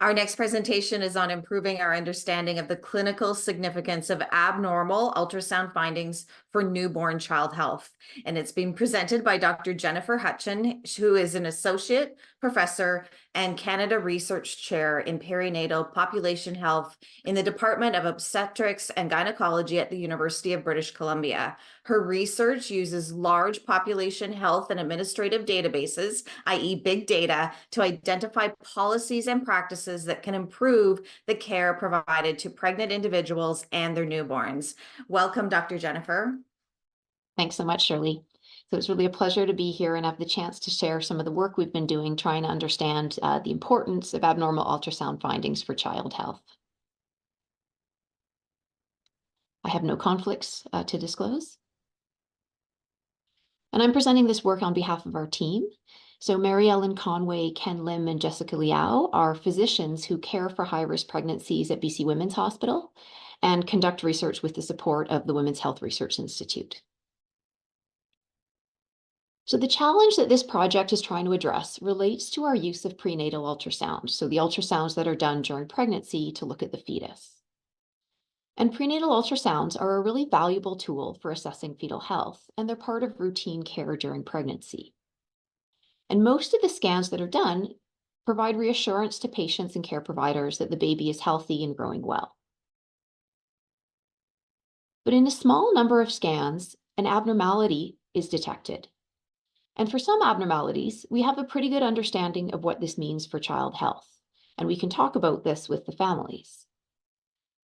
Our next presentation is on improving our understanding of the clinical significance of abnormal ultrasound findings for newborn child health. And it's being presented by Dr. Jennifer Hutcheon, who is an associate professor and Canada Research Chair in Perinatal Population Health in the Department of Obstetrics and Gynecology at the University of British Columbia. Her research uses large population health and administrative databases, i.e. big data, to identify policies and practices that can improve the care provided to pregnant individuals and their newborns. Welcome, Dr. Jennifer. Thanks so much, Shirley. So it's really a pleasure to be here and have the chance to share some of the work we've been doing trying to understand the importance of abnormal ultrasound findings for child health. I have no conflicts to disclose. And I'm presenting this work on behalf of our team. So Mary Ellen Conway, Ken Lim, and Jessica Liao are physicians who care for high-risk pregnancies at BC Women's Hospital and conduct research with the support of the Women's Health Research Institute. So the challenge that this project is trying to address relates to our use of prenatal ultrasound, so the ultrasounds that are done during pregnancy to look at the fetus. And prenatal ultrasounds are a really valuable tool for assessing fetal health, and they're part of routine care during pregnancy. And most of the scans that are done provide reassurance to patients and care providers that the baby is healthy and growing well. But in a small number of scans, an abnormality is detected. And for some abnormalities, we have a pretty good understanding of what this means for child health, and we can talk about this with the families.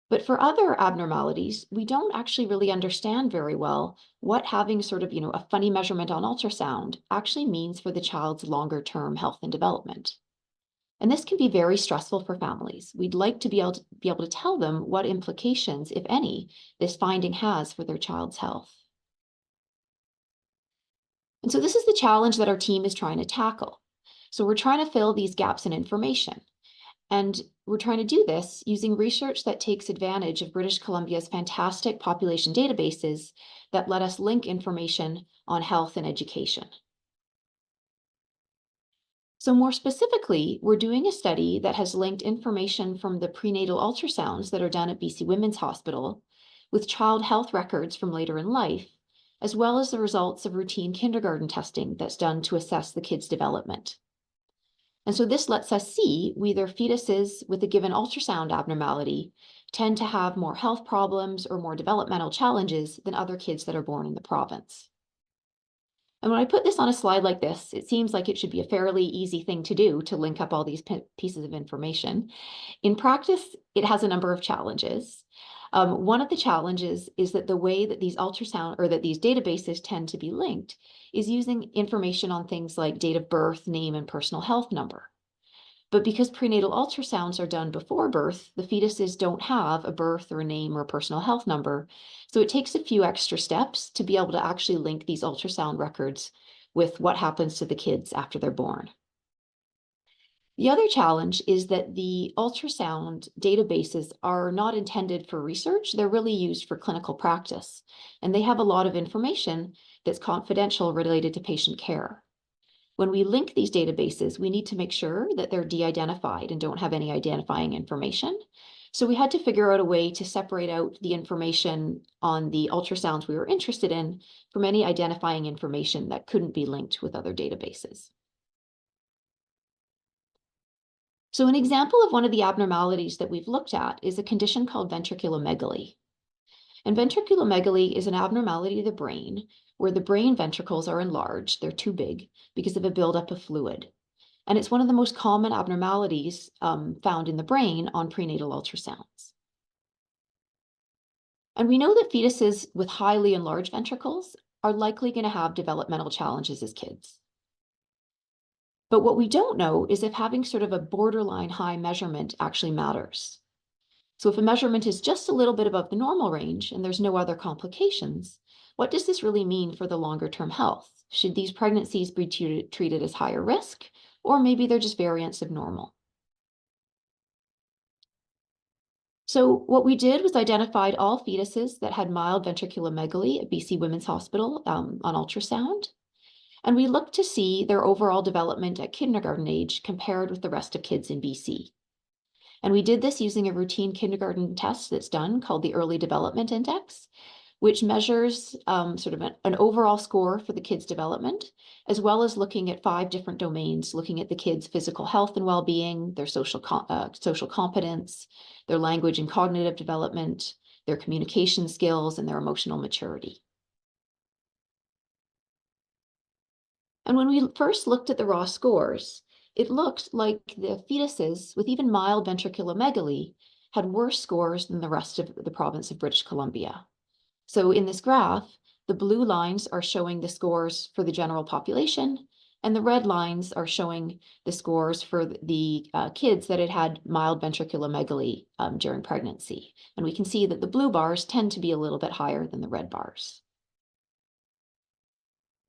But for other abnormalities, we don't actually really understand very well what having sort of, a funny measurement on ultrasound actually means for the child's longer-term health and development. And this can be very stressful for families. We'd like to be able to tell them what implications, if any, this finding has for their child's health. And so this is the challenge that our team is trying to tackle. So we're trying to fill these gaps in information. And we're trying to do this using research that takes advantage of British Columbia's fantastic population databases that let us link information on health and education. So more specifically, we're doing a study that has linked information from the prenatal ultrasounds that are done at BC Women's Hospital with child health records from later in life, as well as the results of routine kindergarten testing that's done to assess the kid's development. And so this lets us see whether fetuses with a given ultrasound abnormality tend to have more health problems or more developmental challenges than other kids that are born in the province. And when I put this on a slide like this, it seems like it should be a fairly easy thing to do to link up all these pieces of information. In practice, it has a number of challenges. One of the challenges is that the way that these databases tend to be linked is using information on things like date of birth, name, and personal health number. But because prenatal ultrasounds are done before birth, the fetuses don't have a birth or a name or a personal health number. So it takes a few extra steps to be able to actually link these ultrasound records with what happens to the kids after they're born. The other challenge is that the ultrasound databases are not intended for research. They're really used for clinical practice, and they have a lot of information that's confidential related to patient care. When we link these databases, we need to make sure that they're de-identified and don't have any identifying information. So we had to figure out a way to separate out the information on the ultrasounds we were interested in from any identifying information that couldn't be linked with other databases. So an example of one of the abnormalities that we've looked at is a condition called ventriculomegaly. And ventriculomegaly is an abnormality of the brain where the brain ventricles are enlarged, they're too big, because of a buildup of fluid. And it's one of the most common abnormalities found in the brain on prenatal ultrasounds. And we know that fetuses with highly enlarged ventricles are likely going to have developmental challenges as kids. But what we don't know is if having sort of a borderline high measurement actually matters. So if a measurement is just a little bit above the normal range and there's no other complications, what does this really mean for the longer term health? Should these pregnancies be treated as higher risk, or maybe they're just variants of normal? So what we did was identified all fetuses that had mild ventriculomegaly at BC Women's Hospital on ultrasound. And we looked to see their overall development at kindergarten age compared with the rest of kids in BC. And we did this using a routine kindergarten test that's done called the Early Development Index, which measures sort of an overall score for the kid's development, as well as looking at 5 different domains, looking at the kid's physical health and well-being, their social competence, their language and cognitive development, their communication skills, and their emotional maturity. And when we first looked at the raw scores, it looked like the fetuses with even mild ventriculomegaly had worse scores than the rest of the province of British Columbia. So in this graph, the blue lines are showing the scores for the general population, and the red lines are showing the scores for the kids that had had mild ventriculomegaly during pregnancy. And we can see that the blue bars tend to be a little bit higher than the red bars.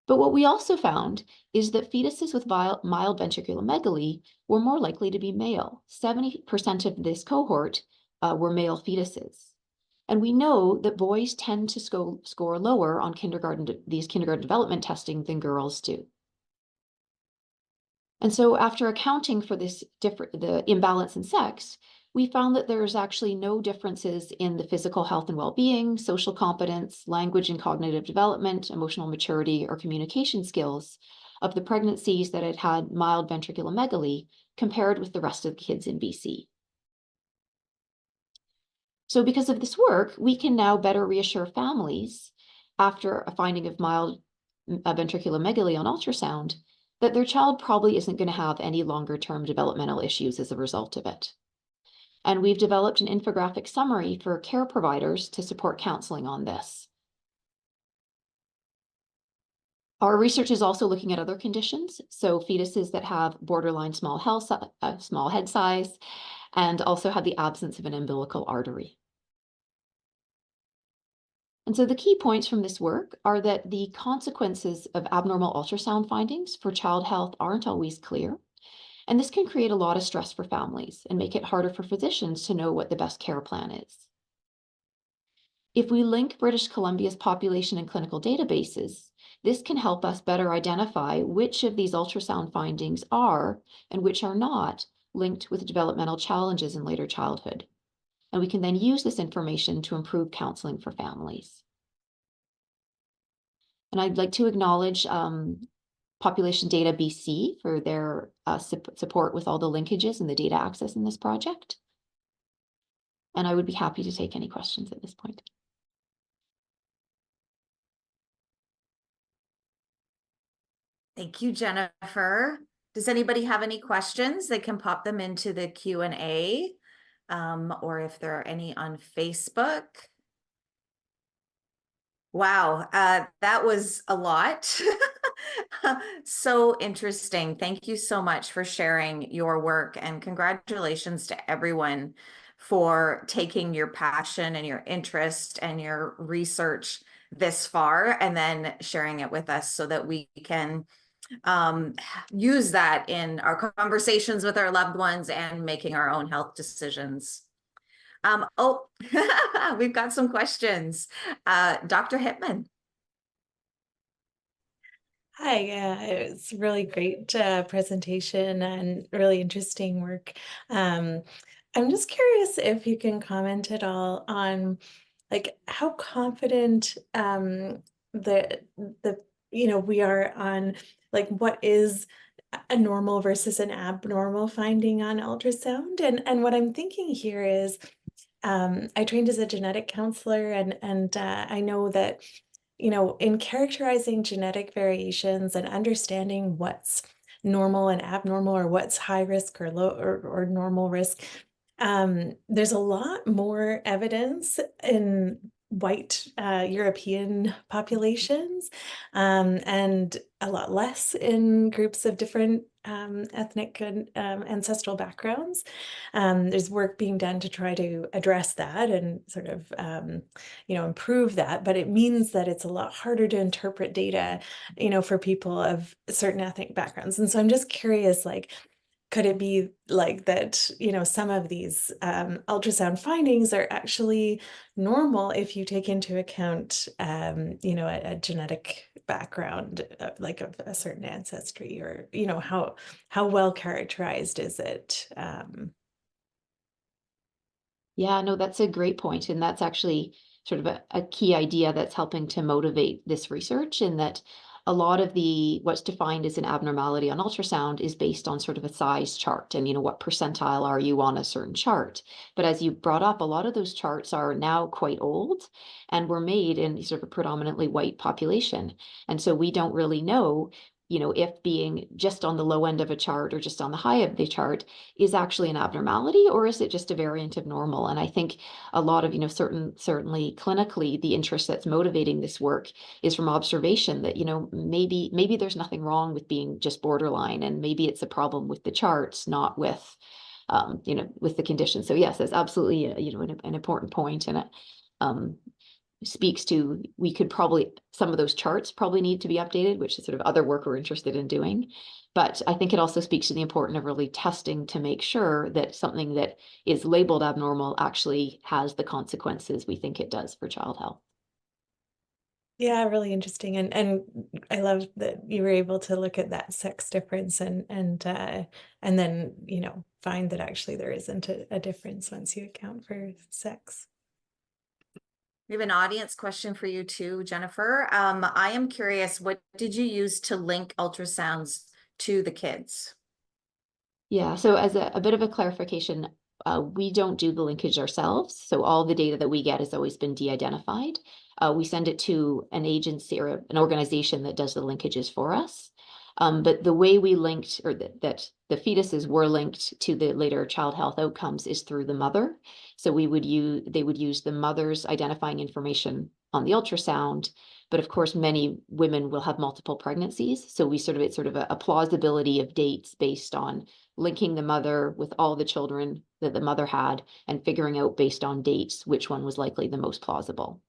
But what we also found is that fetuses with mild ventriculomegaly were more likely to be male. 70% of this cohort were male fetuses. And we know that boys tend to score lower on these kindergarten development testing than girls do. And so after accounting for the imbalance in sex, we found that there's actually no differences in the physical health and well-being, social competence, language and cognitive development, emotional maturity, or communication skills of the pregnancies that had had mild ventriculomegaly compared with the rest of the kids in BC. So because of this work, we can now better reassure families after a finding of mild ventriculomegaly on ultrasound that their child probably isn't going to have any longer-term developmental issues as a result of it. And we've developed an infographic summary for care providers to support counseling on this. Our research is also looking at other conditions, so fetuses that have borderline small head size, and also have the absence of an umbilical artery. And so the key points from this work are that the consequences of abnormal ultrasound findings for child health aren't always clear. And this can create a lot of stress for families and make it harder for physicians to know what the best care plan is. If we link British Columbia's population and clinical databases, this can help us better identify which of these ultrasound findings are and which are not linked with developmental challenges in later childhood. And we can then use this information to improve counseling for families. And I'd like to acknowledge Population Data BC for their support with all the linkages and the data access in this project. And I would be happy to take any questions at this point. Thank you, Jennifer. Does anybody have any questions? They can pop them into the Q&A, or if there are any on Facebook. Wow, that was a lot. So interesting. Thank you so much for sharing your work, and congratulations to everyone for taking your passion and your interest and your research this far and then sharing it with us so that we can use that in our conversations with our loved ones and making our own health decisions. Oh, we've got some questions. Dr. Hittman. Hi, yeah, it's really great presentation and really interesting work. I'm just curious if you can comment at all on like how confident the we are on like what is a normal versus an abnormal finding on ultrasound. And what I'm thinking here is I trained as a genetic counselor and I know that in characterizing genetic variations and understanding what's normal and abnormal or what's high risk or low or normal risk, there's a lot more evidence in white European populations and a lot less in groups of different ethnic and ancestral backgrounds. There's work being done to try to address that and sort of improve that, but it means that it's a lot harder to interpret data for people of certain ethnic backgrounds. And so I'm just curious, like, could it be like that, some of these ultrasound findings are actually normal if you take into account, a genetic background, like of a certain ancestry, or, how well characterized is it? Yeah, no, that's a great point, and that's actually sort of a key idea that's helping to motivate this research, in that a lot of the what's defined as an abnormality on ultrasound is based on sort of a size chart, and what percentile are you on a certain chart. But as you brought up, a lot of those charts are now quite old and were made in sort of a predominantly white population. And so we don't really know, if being just on the low end of a chart or just on the high of the chart is actually an abnormality, or is it just a variant of normal? And I think a lot of, certainly clinically, the interest that's motivating this work is from observation that, maybe there's nothing wrong with being just borderline, and maybe it's a problem with the charts, not with, with the condition. So yes, that's absolutely, an important point, and it speaks to, we could probably, some of those charts probably need to be updated, which is sort of other work we're interested in doing. But I think it also speaks to the importance of really testing to make sure that something that is labeled abnormal actually has the consequences we think it does for child health. Yeah, really interesting. And I love that you were able to look at that sex difference and then, find that actually there isn't a difference once you account for sex. We have an audience question for you too, Jennifer. I am curious, what did you use to link ultrasounds to the kids? Yeah, so as a bit of a clarification, we don't do the linkage ourselves. So all the data that we get has always been de-identified. We send it to an agency or an organization that does the linkages for us. But the way we linked, or that the fetuses were linked to the later child health outcomes, is through the mother. So they would use the mother's identifying information on the ultrasound. But of course, many women will have multiple pregnancies. So it's sort of a plausibility of dates based on linking the mother with all the children that the mother had and figuring out based on dates which one was likely the most plausible.